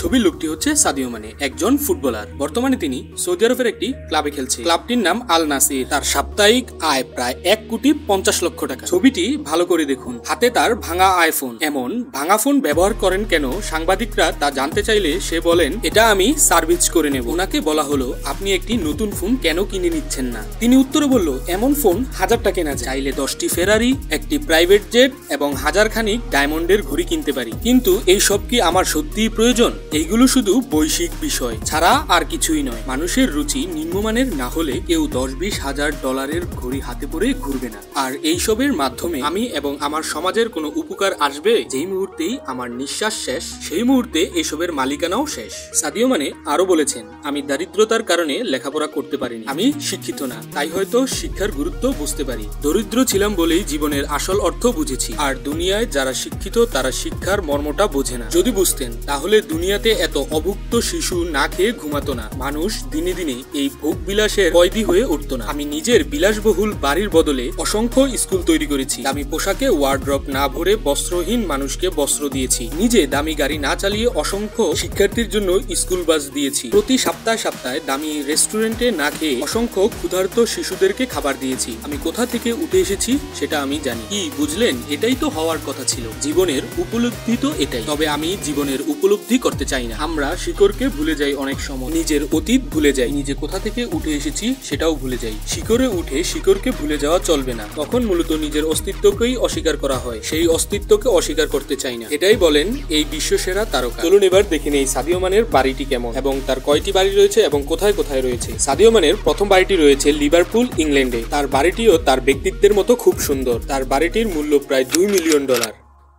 ছবির লোকটি হচ্ছে সাদিও মানে, একজন ফুটবলার। বর্তমানে তিনি সৌদি আরবের একটি ক্লাবে খেলছে। ক্লাবটির নাম আল নাসির। তার সাপ্তাহিক আয় প্রায় 1,50,00,000 টাকা। ছবিটি ভালো করে দেখুন। হাতে তার ভাঙা আইফোন। এমন ভাঙা ফোন ব্যবহার করেন কেন? সাংবাদিকরা তা জানতে চাইলে সে বলেন, এটা আমি সার্ভিস করে নেব। ওনাকে বলা হলো, আপনি একটি নতুন ফোন কেন কিনে নিচ্ছেন না? তিনি উত্তরে বলল, এমন ফোন 1000 কেনা যায়, চাইলে 10টি ফেরারি, একটি প্রাইভেট জেট এবং 1000 খানিক ডায়মন্ডের ঘড়ি কিনতে পারি। কিন্তু এই সব কি আমার সত্যিই প্রয়োজন? এইগুলো শুধু বৈশ্বিক বিষয় ছাড়া আর কিছুই নয়। মানুষের রুচি নিম্নমানের না হলে কেউ 10-20 হাজার ডলারের ঘড়ি হাতে পরে ঘুরবে না। আর এইসবের মাধ্যমে আমি এবং আমার সমাজের কোনো উপকার আসবে? যেই মুহূর্তেই আমার নিঃশ্বাস শেষ, সেই মুহূর্তে এসবের মালিকানাও শেষ। সাদিও মানে আরো বলেছেন, আমি দারিদ্রতার কারণে লেখাপড়া করতে পারিনি। আমি শিক্ষিত না, তাই হয়তো শিক্ষার গুরুত্ব বুঝতে পারি। দরিদ্র ছিলাম বলেই জীবনের আসল অর্থ বুঝেছি। আর দুনিয়ায় যারা শিক্ষিত তারা শিক্ষার মর্মটা বোঝে না। যদি বুঝতেন তাহলে দুনিয়াতে এত অভুক্ত শিশু না খেয়ে ঘুমাতো না। মানুষ দিনে দিনে এই ভোগ বিলাসের কয়েদি হয়ে উঠতো না। আমি নিজের বিলাসবহুল বাড়ির বদলে অসংখ্য স্কুল তৈরি করেছি। দামি পোশাকে ওয়ার্ড্রপ না ভরে বস্ত্রহীন মানুষকে বস্ত্র দিয়েছি। নিজে দামি গাড়ি না চালিয়ে অসংখ্য শিক্ষার্থীর জন্য স্কুল বাস দিয়েছি। প্রতি সপ্তাহে সপ্তাহে দামি রেস্টুরেন্টে না খেয়ে অসংখ্য ক্ষুধার্ত শিশুদেরকে খাবার দিয়েছি। আমি কোথা থেকে উঠে এসেছি সেটা আমি জানি। কি বুঝলেন? এটাই তো হওয়ার কথা ছিল। জীবনের উপলব্ধি তো এটাই। তবে আমি জীবনের উপলব্ধি করতে চাই না। আমরা শিকড়কে ভুলে যাই অনেক সময়, নিজের অতীত ভুলে যাই, নিজে কোথা থেকে উঠে এসেছি সেটাও ভুলে যাই। শিকড়ে উঠে শিকড়কে ভুলে যাওয়া চলবে না। তখন মূলত নিজের অস্তিত্বকেই অস্বীকার করা হয়। সেই অস্তিত্বকে অস্বীকার করতে চাই না। এটাই বলেন এই বিশ্বসেরা তারকা। চলুন এবার দেখে নেই সাদিও মানের বাড়িটি কেমন এবং তার কয়টি বাড়ি রয়েছে এবং কোথায় কোথায় রয়েছে। সাদিও মানের প্রথম বাড়িটি রয়েছে লিভারপুল, ইংল্যান্ডে। তার বাড়িটিও তার ব্যক্তিত্বের মতো খুব সুন্দর। তার বাড়িটির মূল্য প্রায় $2 মিলিয়ন।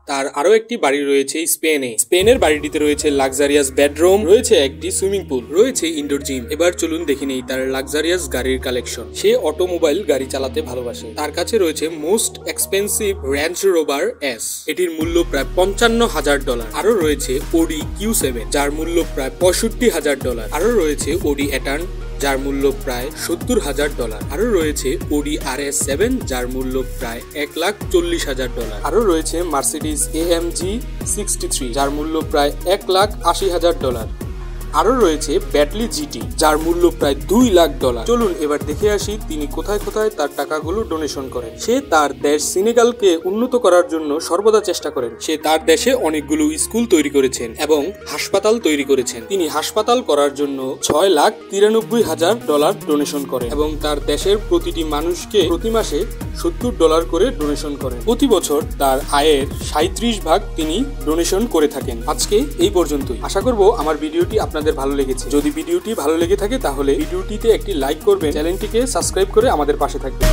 তার আরো একটি বাড়ি রয়েছে স্পেনে। স্পেনের বাড়িটিতে রয়েছে লাক্সারিয়াস বেডরুম, রয়েছে একটি সুইমিং পুল, রয়েছে ইনডোর জিম। এবার চলুন দেখে নেই তার লাক্সারিয়াস গাড়ির কালেকশন। সে অটোমোবাইল গাড়ি চালাতে ভালোবাসে। তার কাছে রয়েছে most expensive range rover S, এটির মূল্য প্রায় $55,000। আরো রয়েছে ওডি Q7, যার মূল্য প্রায় $65,000। আরো রয়েছে ওডি এটার্ন, যার মূল্য প্রায় $70,000। আরো রয়েছে ওডি RS7, যার মূল্য প্রায় $1,40,000। আরো রয়েছে মার্সিডিজ AMG 63, যার মূল্য প্রায় $1,80,000। আরো রয়েছে ব্যাটলি GT, যার মূল্য প্রায় $2,00,000। চলুন এবার দেখে আসি তিনি কোথায় কোথায় তার টাকাগুলো ডোনেশন করেন। সে তার দেশ সেনেগালকে উন্নত করার জন্য সর্বদা চেষ্টা করেন। সে তার দেশে অনেকগুলো স্কুল তৈরি করেছেন এবং হাসপাতাল তৈরি করেছেন। তিনি হাসপাতাল করার জন্য $6,93,000 ডোনেশন করেন এবং তার দেশের প্রতিটি মানুষকে প্রতি মাসে $70 করে ডোনেশন করেন। প্রতি বছর তার আয়ের 37% তিনি ডোনেশন করে থাকেন। আজকে এই পর্যন্তই। আশা করব আমার ভিডিওটি আপনাদের ভালো লেগেছে। যদি ভিডিওটি ভালো লেগে থাকে তাহলে ভিডিওটিতে একটি লাইক করবেন, চ্যানেলটিকে সাবস্ক্রাইব করে আমাদের পাশে থাকবেন।